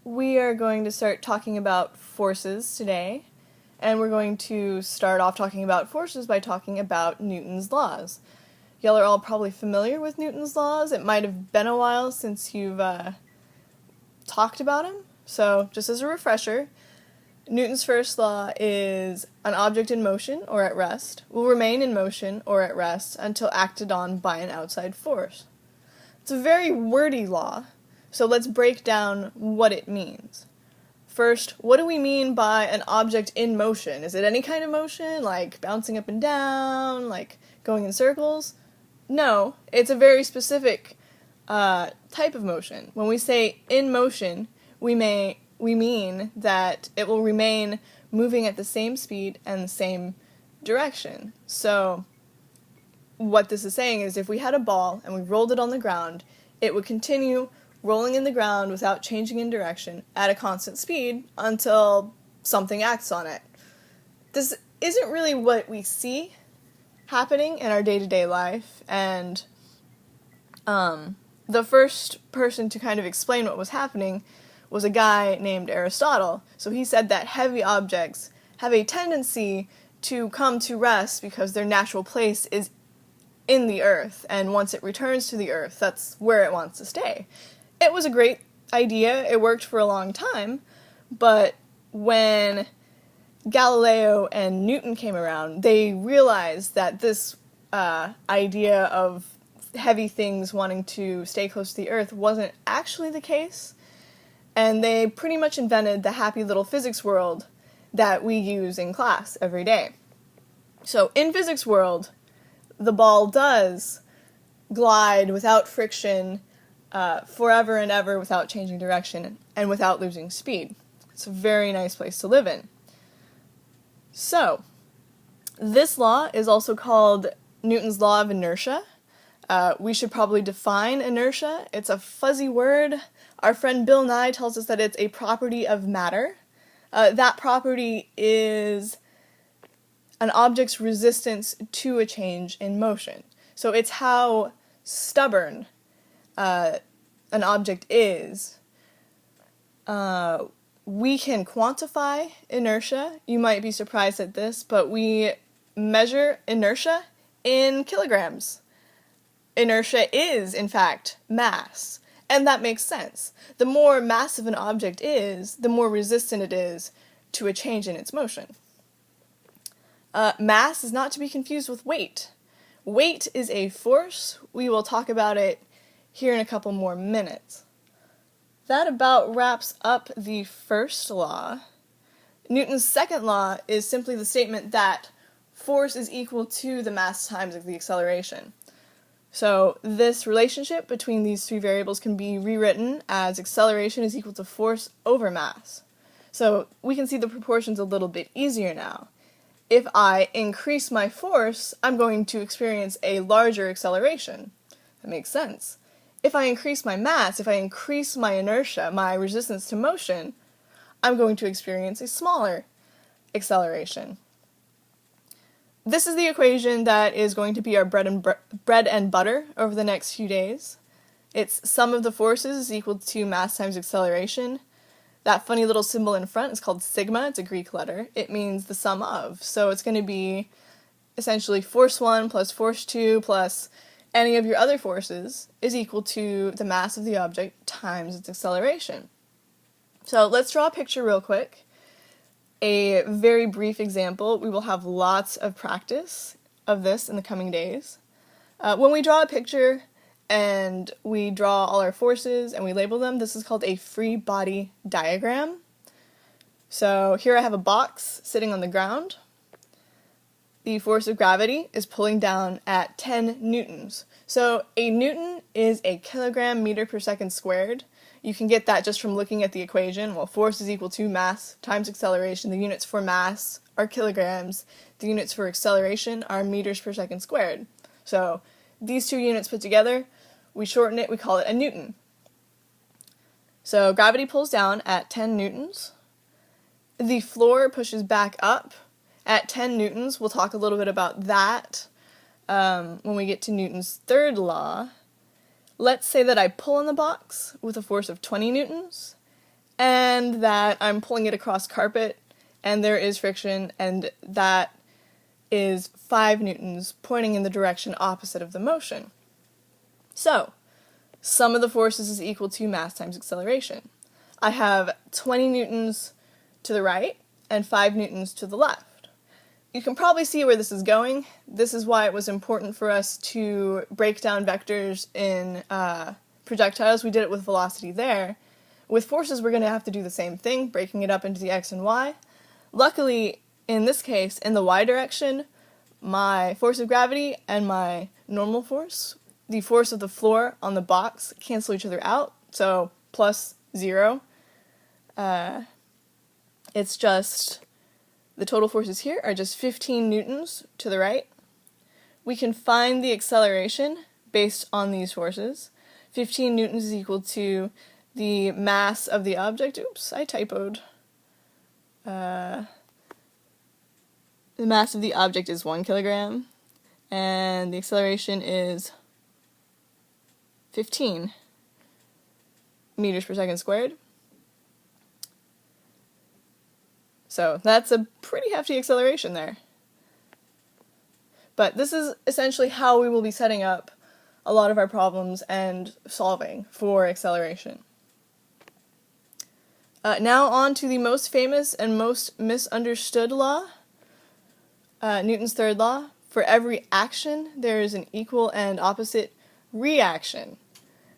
We are going to start talking about forces today, and we're going to start off talking about forces by talking about Newton's laws. Y'all are all probably familiar with Newton's laws. It might have been a while since you've talked about him, so just as a refresher, Newton's first law is an object in motion or at rest will remain in motion or at rest until acted on by an outside force. It's a very wordy law, so let's break down what it means. First, what do we mean by an object in motion? Is it any kind of motion, like bouncing up and down, like going in circles? No, it's a very specific type of motion. When we say in motion, we mean that it will remain moving at the same speed and the same direction. So what this is saying is if we had a ball and we rolled it on the ground, it would continue rolling in the ground without changing in direction at a constant speed until something acts on it. This isn't really what we see happening in our day-to-day life, and the first person to kind of explain what was happening was a guy named Aristotle. So he said that heavy objects have a tendency to come to rest because their natural place is in the earth, and once it returns to the earth, that's where it wants to stay. It was a great idea, it worked for a long time, but when Galileo and Newton came around, they realized that this idea of heavy things wanting to stay close to the earth wasn't actually the case, and they pretty much invented the happy little physics world that we use in class every day. So in physics world, the ball does glide without friction forever and ever without changing direction and without losing speed. It's a very nice place to live in. So, this law is also called Newton's law of inertia. We should probably define inertia. It's a fuzzy word. Our friend Bill Nye tells us that it's a property of matter. That property is an object's resistance to a change in motion. So it's how stubborn an object is. We can quantify inertia. You might be surprised at this, but we measure inertia in kilograms. Inertia is, in fact, mass, and that makes sense. The more massive an object is, the more resistant it is to a change in its motion. Mass is not to be confused with weight. Weight is a force. We will talk about it here in a couple more minutes. That about wraps up the first law. Newton's second law is simply the statement that force is equal to the mass times the acceleration. So this relationship between these three variables can be rewritten as acceleration is equal to force over mass. So we can see the proportions a little bit easier now. If I increase my force, I'm going to experience a larger acceleration. That makes sense. If I increase my mass, if I increase my inertia, my resistance to motion, I'm going to experience a smaller acceleration. This is the equation that is going to be our bread and butter over the next few days. Its sum of the forces is equal to mass times acceleration. That funny little symbol in front is called sigma. It's a Greek letter. It means the sum of. So it's going to be essentially force 1 plus force 2 plus any of your other forces is equal to the mass of the object times its acceleration. So let's draw a picture real quick. A very brief example. We will have lots of practice of this in the coming days. When we draw a picture and we draw all our forces and we label them, this is called a free body diagram. So here I have a box sitting on the ground. The force of gravity is pulling down at 10 newtons. So a newton is a kilogram meter per second squared. You can get that just from looking at the equation. Well, force is equal to mass times acceleration. The units for mass are kilograms. The units for acceleration are meters per second squared. So these two units put together, we shorten it, we call it a newton. So gravity pulls down at 10 newtons. The floor pushes back up at 10 newtons. We'll talk a little bit about that when we get to Newton's third law. Let's say that I pull on the box with a force of 20 newtons, and that I'm pulling it across carpet, and there is friction, and that is 5 newtons pointing in the direction opposite of the motion. So, sum of the forces is equal to mass times acceleration. I have 20 newtons to the right and 5 newtons to the left. You can probably see where this is going. This is why it was important for us to break down vectors in projectiles. We did it with velocity there. With forces, we're going to have to do the same thing, breaking it up into the x and y. Luckily, in this case, in the y direction, my force of gravity and my normal force, the force of the floor on the box, cancel each other out, so plus 0. It's just, the total forces here are just 15 newtons to the right. We can find the acceleration based on these forces. 15 newtons is equal to the mass of the object. Oops, I typoed. The mass of the object is 1 kilogram, and the acceleration is 15 meters per second squared. So that's a pretty hefty acceleration there. But this is essentially how we will be setting up a lot of our problems and solving for acceleration. Now on to the most famous and most misunderstood law, Newton's third law. For every action, there is an equal and opposite reaction.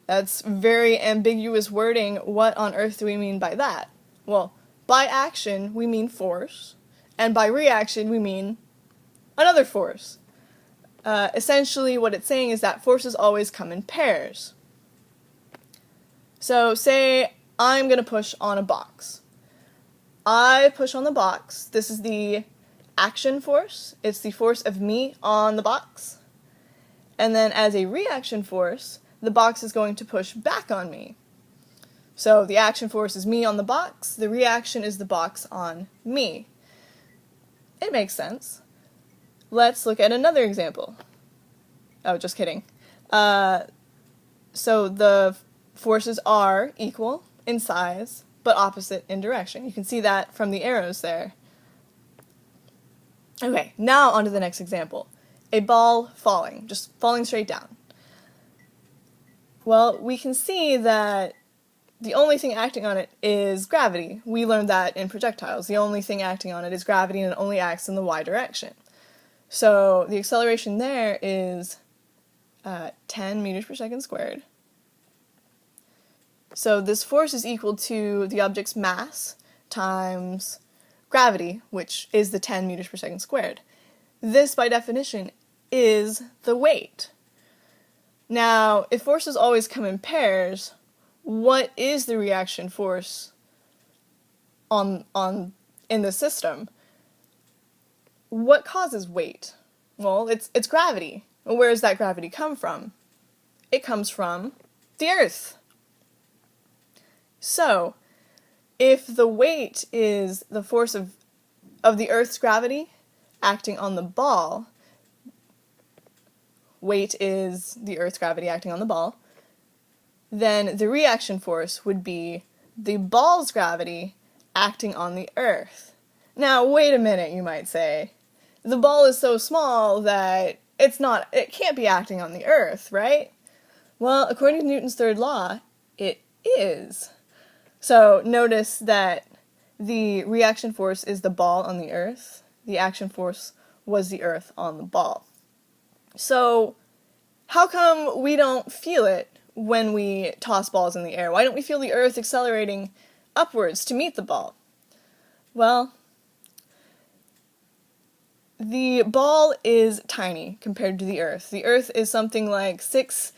That's very ambiguous wording. What on earth do we mean by that? Well, by action, we mean force, and by reaction, we mean another force. Essentially, what it's saying is that forces always come in pairs. So, say I'm going to push on a box. I push on the box. This is the action force. It's the force of me on the box. And then as a reaction force, the box is going to push back on me. So the action force is me on the box, the reaction is the box on me. It makes sense. Let's look at another example. Oh, just kidding. So the forces are equal in size, but opposite in direction. You can see that from the arrows there. Okay, now on to the next example. A ball falling, just falling straight down. Well, we can see that the only thing acting on it is gravity. We learned that in projectiles. The only thing acting on it is gravity, and it only acts in the y direction. So the acceleration there is 10 meters per second squared. So this force is equal to the object's mass times gravity, which is the 10 meters per second squared. This, by definition, is the weight. Now, if forces always come in pairs, what is the reaction force in the system? What causes weight? Well, it's gravity. Well, where does that gravity come from? It comes from the Earth. So, if the weight is the force of the Earth's gravity acting on the ball, weight is the Earth's gravity acting on the ball, then the reaction force would be the ball's gravity acting on the Earth. Now, wait a minute, you might say. The ball is so small that it can't be acting on the Earth, right? Well, according to Newton's third law, it is. So notice that the reaction force is the ball on the Earth. The action force was the Earth on the ball. So how come we don't feel it when we toss balls in the air? Why don't we feel the Earth accelerating upwards to meet the ball? Well, the ball is tiny compared to the Earth. The Earth is something like 24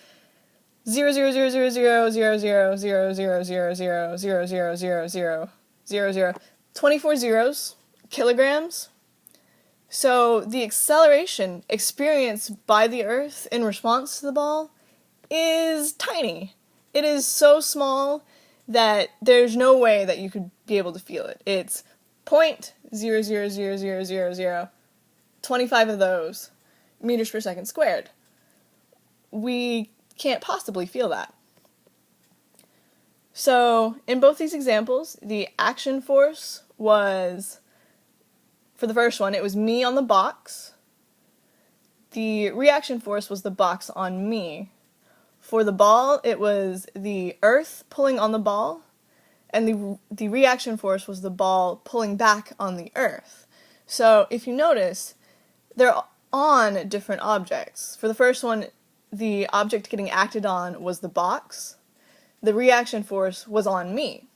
zeros, kilograms. So the acceleration experienced by the Earth in response to the ball is tiny. It is so small that there's no way that you could be able to feel it. It's 0.0000000, 25 of those meters per second squared. We can't possibly feel that. So in both these examples, the action force was, for the first one, it was me on the box. The reaction force was the box on me. For the ball, it was the earth pulling on the ball, and the reaction force was the ball pulling back on the earth. So if you notice, they're on different objects. For the first one, the object getting acted on was the box. The reaction force was on me.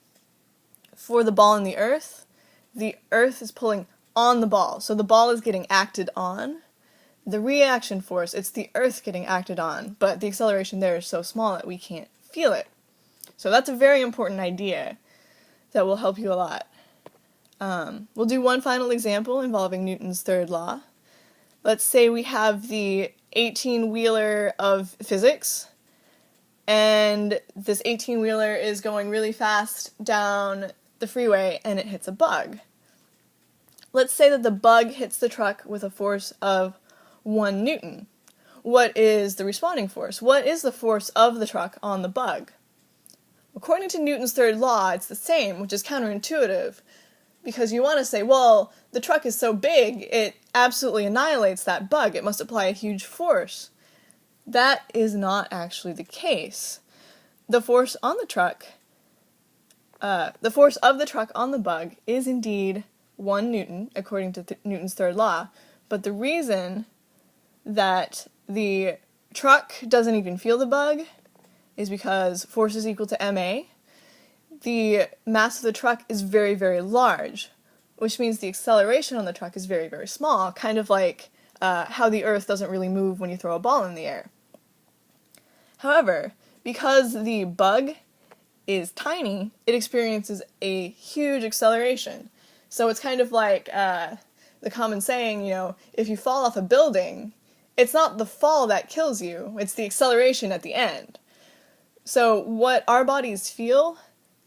For the ball and the earth is pulling on the ball, so the ball is getting acted on. The reaction force, it's the earth getting acted on, but the acceleration there is so small that we can't feel it. So that's a very important idea that will help you a lot. We'll do one final example involving Newton's third law. Let's say we have the 18-wheeler of physics, and this 18-wheeler is going really fast down the freeway and it hits a bug. Let's say that the bug hits the truck with a force of 1 Newton. What is the responding force? What is the force of the truck on the bug? According to Newton's third law, it's the same, which is counterintuitive, because you want to say, well, the truck is so big, it absolutely annihilates that bug. It must apply a huge force. That is not actually the case. The force on the truck, the force of the truck on the bug is indeed 1 Newton, according to Newton's third law, but the reason that the truck doesn't even feel the bug is because force is equal to ma. The mass of the truck is very, very large, which means the acceleration on the truck is very, very small, kind of like how the earth doesn't really move when you throw a ball in the air. However, because the bug is tiny, it experiences a huge acceleration. So it's kind of like the common saying, if you fall off a building, it's not the fall that kills you, it's the acceleration at the end. So what our bodies feel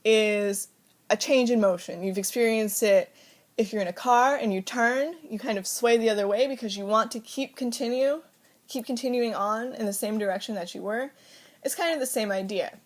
is a change in motion. You've experienced it if you're in a car and you turn, you kind of sway the other way because you want to keep continuing on in the same direction that you were. It's kind of the same idea.